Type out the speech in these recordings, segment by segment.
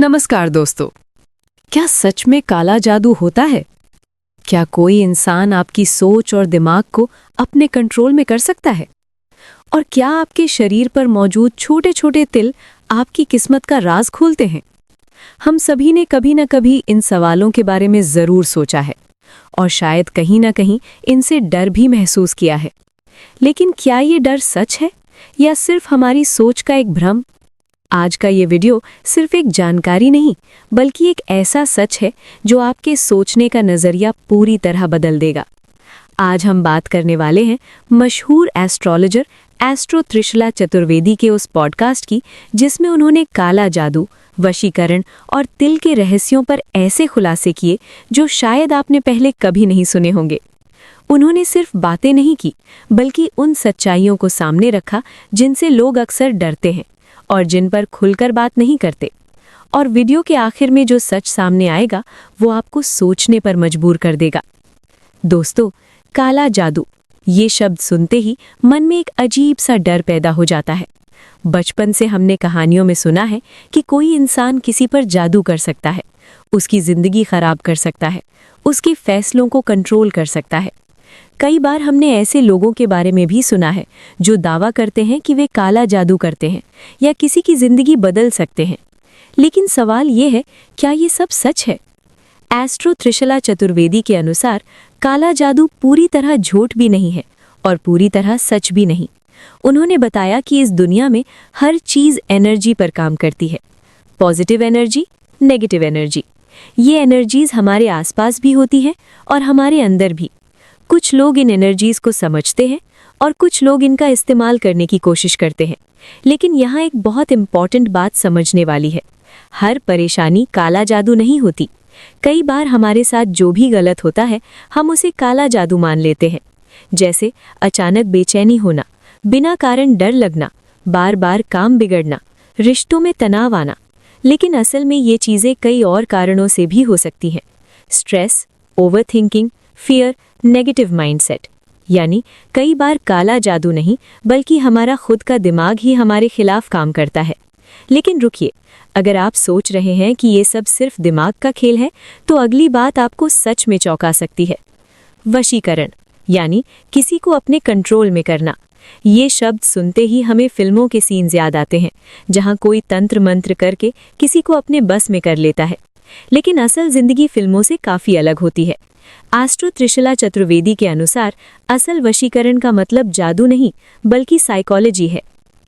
नमस्कार दोस्तों। क्या सच में काला जादू होता है? क्या कोई इंसान आपकी सोच और दिमाग को अपने कंट्रोल में कर सकता है? और क्या आपके शरीर पर मौजूद छोटे छोटे तिल आपकी किस्मत का राज खोलते हैं? हम सभी ने कभी न कभी इन सवालों के बारे में जरूर सोचा है और शायद कहीं न कहीं इनसे डर भी महसूस किया है। लेकिन क्या ये डर सच है या सिर्फ हमारी सोच का एक भ्रम? आज का ये वीडियो सिर्फ एक जानकारी नहीं, बल्कि एक ऐसा सच है जो आपके सोचने का नज़रिया पूरी तरह बदल देगा। आज हम बात करने वाले हैं मशहूर एस्ट्रोलॉजर एस्ट्रो त्रिशला चतुर्वेदी के उस पॉडकास्ट की, जिसमें उन्होंने काला जादू, वशीकरण और तिल के रहस्यों पर ऐसे खुलासे किए जो शायद आपने पहले कभी नहीं सुने होंगे। उन्होंने सिर्फ बातें नहीं की, बल्कि उन सच्चाइयों को सामने रखा जिनसे लोग अक्सर डरते हैं और जिन पर खुलकर बात नहीं करते। और वीडियो के आखिर में जो सच सामने आएगा वो आपको सोचने पर मजबूर कर देगा। दोस्तों, काला जादू, ये शब्द सुनते ही मन में एक अजीब सा डर पैदा हो जाता है। बचपन से हमने कहानियों में सुना है कि कोई इंसान किसी पर जादू कर सकता है, उसकी जिंदगी खराब कर सकता है, उसके फैसलों को कंट्रोल कर सकता है। कई बार हमने ऐसे लोगों के बारे में भी सुना है जो दावा करते हैं कि वे काला जादू करते हैं या किसी की जिंदगी बदल सकते हैं। लेकिन सवाल ये है, क्या ये सब सच है? एस्ट्रो त्रिशला चतुर्वेदी के अनुसार काला जादू पूरी तरह झूठ भी नहीं है और पूरी तरह सच भी नहीं। उन्होंने बताया कि इस दुनिया में हर चीज एनर्जी पर काम करती है। Positive energy, negative energy. ये एनर्जीज हमारे आसपास भी होती हैं और हमारे अंदर भी। कुछ लोग इन एनर्जीज को समझते हैं और कुछ लोग इनका इस्तेमाल करने की कोशिश करते हैं। लेकिन यहाँ एक बहुत इंपॉर्टेंट बात समझने वाली है। हर परेशानी काला जादू नहीं होती। कई बार हमारे साथ जो भी गलत होता है, हम उसे काला जादू मान लेते हैं। जैसे अचानक बेचैनी होना, बिना कारण डर लगना, बार बार काम बिगड़ना, रिश्तों में तनाव आना। लेकिन असल में ये चीज़ें कई और कारणों से भी हो सकती हैं। Stress, overthinking, fear, negative mindset. यानी कई बार काला जादू नहीं, बल्कि हमारा खुद का दिमाग ही हमारे खिलाफ काम करता है। लेकिन रुकिए, अगर आप सोच रहे हैं कि ये सब सिर्फ दिमाग का खेल है, तो अगली बात आपको सच में चौंका सकती है। वशीकरण, यानी किसी को अपने कंट्रोल में करना। ये शब्द सुनते ही हमें फिल्मों के सीन्स याद आते हैं, जहां कोई तंत्र मंत्र करके किसी को अपने बस में कर लेता है। लेकिन असल जिंदगी फिल्मों से काफी अलग होती है। एस्ट्रो त्रिशला चतुर्वेदी के अनुसार असल वशीकरण का मतलब जादू नहीं, बल्कि साइकोलॉजी है।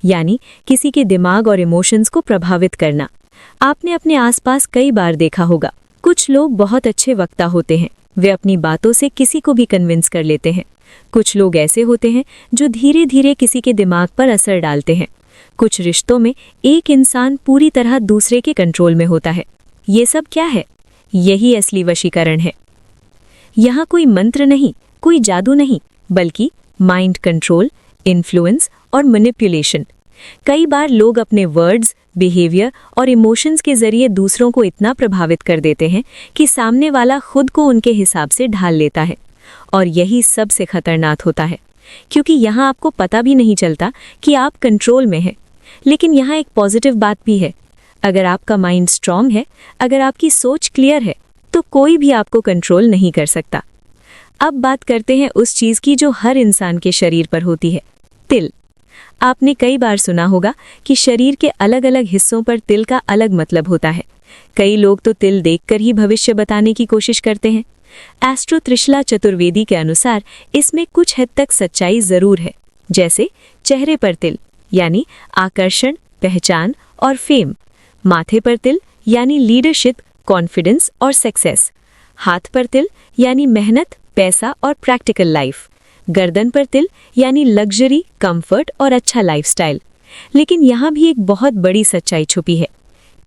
यानी किसी के दिमाग और इमोशंस को प्रभावित करना। आपने अपने आसपास कई बार देखा होगा, कुछ लोग बहुत अच्छे वक्ता होते हैं, वे अपनी बातों से किसी को भी कन्विंस कर लेते हैं। कुछ लोग ऐसे होते हैं जो धीरे धीरे किसी के दिमाग पर असर डालते हैं। कुछ रिश्तों में एक इंसान पूरी तरह दूसरे के कंट्रोल में होता है। ये सब क्या है? यही असली वशीकरण है। यहाँ कोई मंत्र नहीं, कोई जादू नहीं, बल्कि माइंड कंट्रोल, इन्फ्लुएंस और मैनिपुलेशन। कई बार लोग अपने वर्ड्स, बिहेवियर और इमोशंस के जरिए दूसरों को इतना प्रभावित कर देते हैं कि सामने वाला खुद को उनके हिसाब से ढाल लेता है। और यही सबसे खतरनाक होता है, क्योंकि यहाँ आपको पता भी नहीं चलता कि आप कंट्रोल में हैं। लेकिन यहाँ एक पॉजिटिव बात भी है। अगर आपका माइंड स्ट्रांग है, अगर आपकी सोच क्लियर है, तो कोई भी आपको कंट्रोल नहीं कर सकता। अब बात करते हैं उस चीज की जो हर इंसान के शरीर पर होती है, तिल। आपने कई बार सुना होगा कि शरीर के अलग अलग हिस्सों पर तिल का अलग मतलब होता है। कई लोग तो तिल देखकर ही भविष्य बताने की कोशिश करते हैं। एस्ट्रो त्रिशला चतुर्वेदी के अनुसार इसमें कुछ हद तक सच्चाई जरूर है। जैसे चेहरे पर तिल, यानी आकर्षण, पहचान और फेम। माथे पर तिल, यानी लीडरशिप, कॉन्फिडेंस और सक्सेस। हाथ पर तिल, यानी मेहनत, पैसा और प्रैक्टिकल लाइफ। गर्दन पर तिल, यानी लग्जरी, कंफर्ट और अच्छा लाइफस्टाइल। लेकिन यहाँ भी एक बहुत बड़ी सच्चाई छुपी है।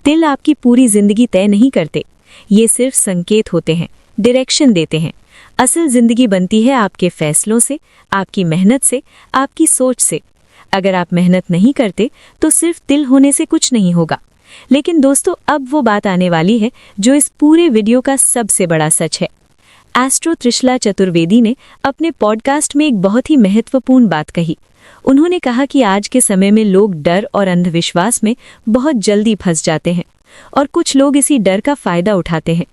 तिल आपकी पूरी जिंदगी तय नहीं करते। ये सिर्फ संकेत होते हैं, डायरेक्शन देते हैं। असल जिंदगी बनती है आपके फैसलों से, आपकी मेहनत से, आपकी सोच से। अगर आप मेहनत नहीं करते तो सिर्फ तिल होने से कुछ नहीं होगा। लेकिन दोस्तों, अब वो बात आने वाली है जो इस पूरे वीडियो का सबसे बड़ा सच है। एस्ट्रो त्रिशला चतुर्वेदी ने अपने पॉडकास्ट में एक बहुत ही महत्वपूर्ण बात कही। उन्होंने कहा कि आज के समय में लोग डर और अंधविश्वास में बहुत जल्दी फंस जाते हैं और कुछ लोग इसी डर का फायदा उठाते हैं।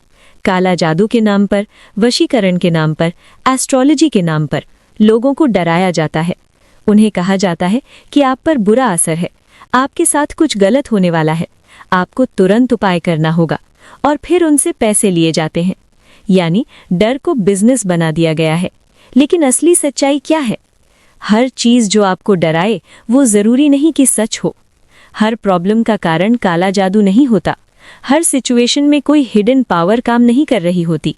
काला जादू के नाम पर, वशीकरण के नाम पर, एस्ट्रोलॉजी के नाम पर लोगों को डराया जाता है। उन्हें कहा जाता है कि आप पर बुरा असर है, आपके साथ कुछ गलत होने वाला है, आपको तुरंत उपाय करना होगा, और फिर उनसे पैसे लिए जाते हैं। यानी डर को बिजनेस बना दिया गया है। लेकिन असली सच्चाई क्या है? हर चीज जो आपको डराए वो जरूरी नहीं कि सच हो। हर प्रॉब्लम का कारण काला जादू नहीं होता। हर सिचुएशन में कोई हिडन पावर काम नहीं कर रही होती।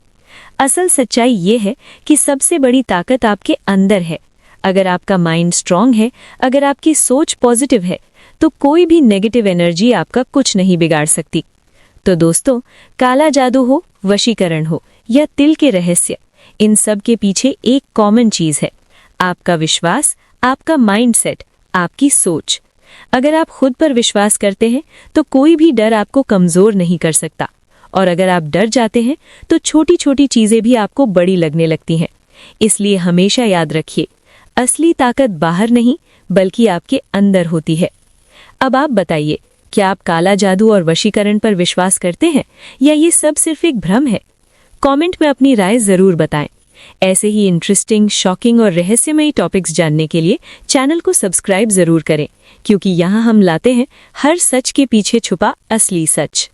असल सच्चाई ये है कि सबसे बड़ी ताकत आपके अंदर है। अगर आपका माइंड स्ट्रांग है, अगर आपकी सोच पॉजिटिव है, तो कोई भी नेगेटिव एनर्जी आपका कुछ नहीं बिगाड़ सकती। तो दोस्तों, काला जादू हो, वशीकरण हो या तिल के रहस्य, इन सब के पीछे एक कॉमन चीज है, आपका विश्वास, आपका माइंडसेट, आपकी सोच। अगर आप खुद पर विश्वास करते हैं तो कोई भी डर आपको कमजोर नहीं कर सकता। और अगर आप डर जाते हैं तो छोटी छोटी चीजें भी आपको बड़ी लगने लगती हैं। इसलिए हमेशा याद रखिए, असली ताकत बाहर नहीं बल्कि आपके अंदर होती है। अब आप बताइए, क्या आप काला जादू और वशीकरण पर विश्वास करते हैं या ये सब सिर्फ एक भ्रम है? कमेंट में अपनी राय जरूर बताएं। ऐसे ही इंटरेस्टिंग, शॉकिंग और रहस्यमयी टॉपिक्स जानने के लिए चैनल को सब्सक्राइब जरूर करें, क्योंकि यहाँ हम लाते हैं हर सच के पीछे छुपा असली सच।